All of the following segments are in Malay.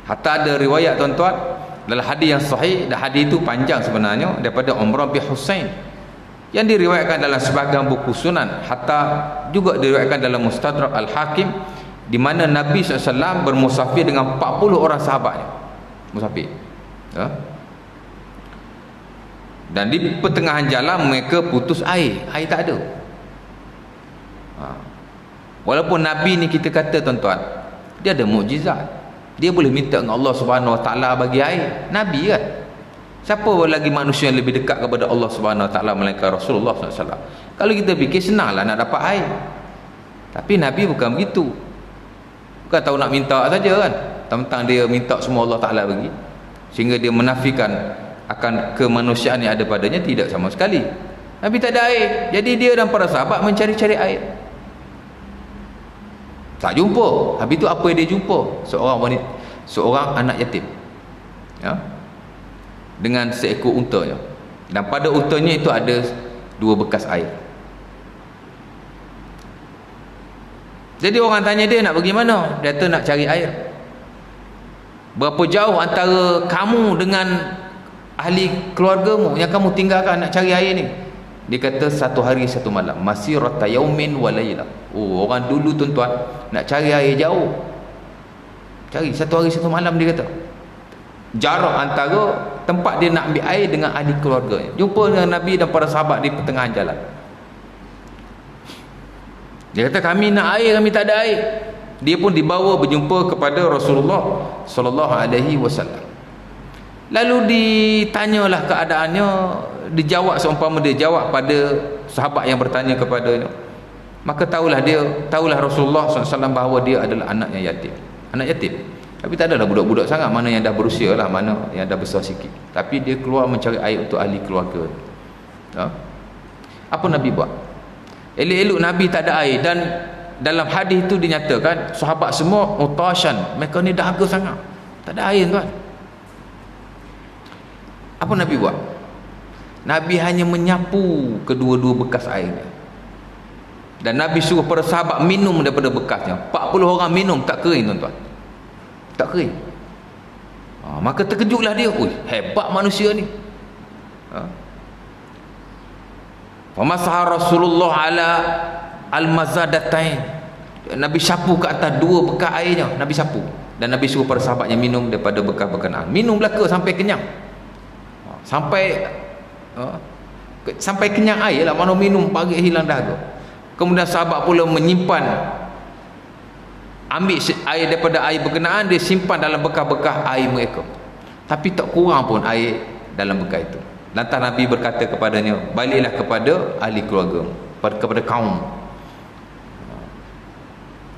Hatta ada riwayat tuan-tuan dalam hadis yang sahih, dan hadis itu panjang sebenarnya, daripada Imran bin Husain yang diriwayatkan dalam sebahagian buku sunan, hatta juga diriwayatkan dalam Mustadrak Al-Hakim, di mana Nabi SAW bermusafir dengan 40 orang sahabatnya, musafir, ya? Dan di pertengahan jalan mereka putus air tak ada. Walaupun Nabi ni kita kata tuan-tuan, dia ada mukjizat, dia boleh minta dengan Allah Subhanahu Wa Taala bagi air. Nabi kan, siapa lagi manusia yang lebih dekat kepada Allah Subhanahu Wa Taala melainkan Rasulullah SAW. Kalau kita fikir senanglah nak dapat air, tapi Nabi bukan begitu. Bukan tahu nak minta saja kan, tentang dia minta semua Allah Taala bagi, sehingga dia menafikan akan kemanusiaan yang ada padanya. Tidak sama sekali. Nabi tak ada air, jadi dia dan para sahabat mencari-cari air, tak jumpa. Habis itu apa yang dia jumpa? Seorang anak yatim, ya, dengan seekor untanya, dan pada untanya itu ada 2 bekas air. Jadi orang tanya dia nak pergi mana? Dia kata nak cari air. Berapa jauh antara kamu dengan ahli keluargamu yang kamu tinggalkan nak cari air ni? Dia kata 1 hari 1 malam, masirata yaumin wa layla. Oh, orang dulu tuan-tuan nak cari air jauh, cari 1 hari 1 malam. Dia kata jarak antara tempat dia nak ambil air dengan ahli keluarganya. Jumpa dengan Nabi dan para sahabat di pertengahan jalan. Dia kata kami nak air, kami tak ada air. Dia pun dibawa berjumpa kepada Rasulullah sallallahu alaihi wasallam. Lalu ditanyalah keadaannya, dijawab seumpama dia jawab pada sahabat yang bertanya kepadanya. Maka tahulah Rasulullah SAW bahawa dia adalah anak yang yatim. Anak yatim, tapi tak adalah budak-budak sangat, mana yang dah berusia lah, mana yang dah besar sikit. Tapi dia keluar mencari air untuk ahli keluarga. Apa Nabi buat? Elok-elok Nabi tak ada air, dan dalam hadis itu dinyatakan sahabat semua mutashan, mereka ni dahaga sangat, tak ada air tuan. Apa Nabi buat? Nabi hanya menyapu kedua-dua bekas airnya, dan Nabi suruh para sahabat minum daripada bekasnya. 40 orang minum, tak kering tuan-tuan, tak kering. Maka terkejutlah dia, hebat manusia ni. Famasaha Rasulullah ala al-mazadatain. Nabi sapu ke atas 2 bekas airnya, Nabi sapu, dan Nabi suruh para sahabatnya minum daripada bekas-bekas air. Minum belaka sampai kenyang, sampai kenyang air lah, mana minum pagi hilang dahaga. Kemudian sahabat pula menyimpan, ambil air daripada air berkenaan, dia simpan dalam bekas-bekas air mereka, tapi tak kurang pun air dalam bekas itu. Lantas Nabi berkata kepadanya, baliklah kepada ahli keluarga, kepada kaum,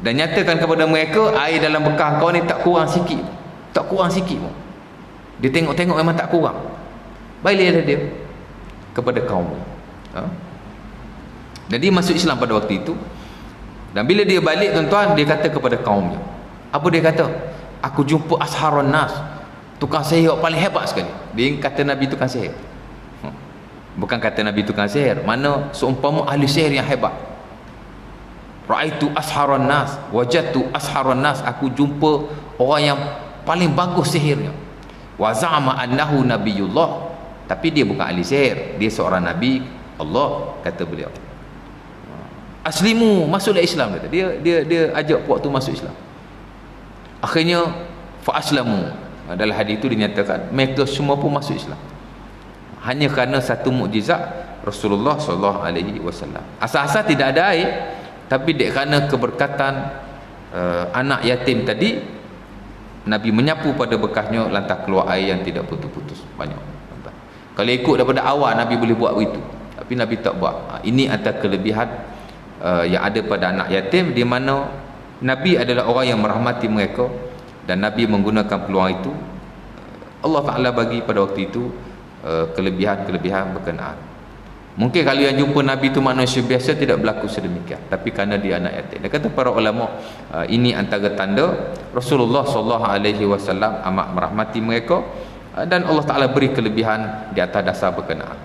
dan nyatakan kepada mereka air dalam bekas kau ni tak kurang sikit, tak kurang sikit pun. Dia tengok-tengok memang tak kurang. Baliklah dia kepada kaum. Dan dia masuk Islam pada waktu itu. Dan bila dia balik tuan-tuan, dia kata kepada kaumnya, apa dia kata? Aku jumpa asharun nas, tukang sihir paling hebat sekali. Dia kata Nabi tukang sihir, bukan kata Nabi tukang sihir, mana seumpama ahli sihir yang hebat. Ra'aitu asharun nas, wajadtu asharun nas, aku jumpa orang yang paling bagus sihirnya. Wa za'ama annahu nabiyullah, tapi dia bukan ahli sihir, dia seorang nabi Allah, kata beliau. Aslimu, masuklah Islam, kata. Dia ajak puak tu masuk Islam. Akhirnya fa aslamu. Dalam hadis itu dinyatakan mereka semua pun masuk Islam, hanya kerana satu mukjizat Rasulullah SAW. Asal-asal tidak ada air, tapi kerana keberkatan anak yatim tadi, Nabi menyapu pada bekasnya, lantas keluar air yang tidak putus-putus banyak. Kalau ikut daripada awal Nabi boleh buat begitu, tapi Nabi tak buat. Ini antara kelebihan yang ada pada anak yatim, di mana Nabi adalah orang yang merahmati mereka, dan Nabi menggunakan peluang itu. Allah Ta'ala bagi pada waktu itu kelebihan-kelebihan berkenaan. Mungkin kalau yang jumpa Nabi itu manusia biasa, tidak berlaku sedemikian, tapi kerana dia anak yatim. Dia kata para ulama, ini antara tanda Rasulullah SAW amat merahmati mereka, dan Allah Ta'ala beri kelebihan di atas dasar berkenaan.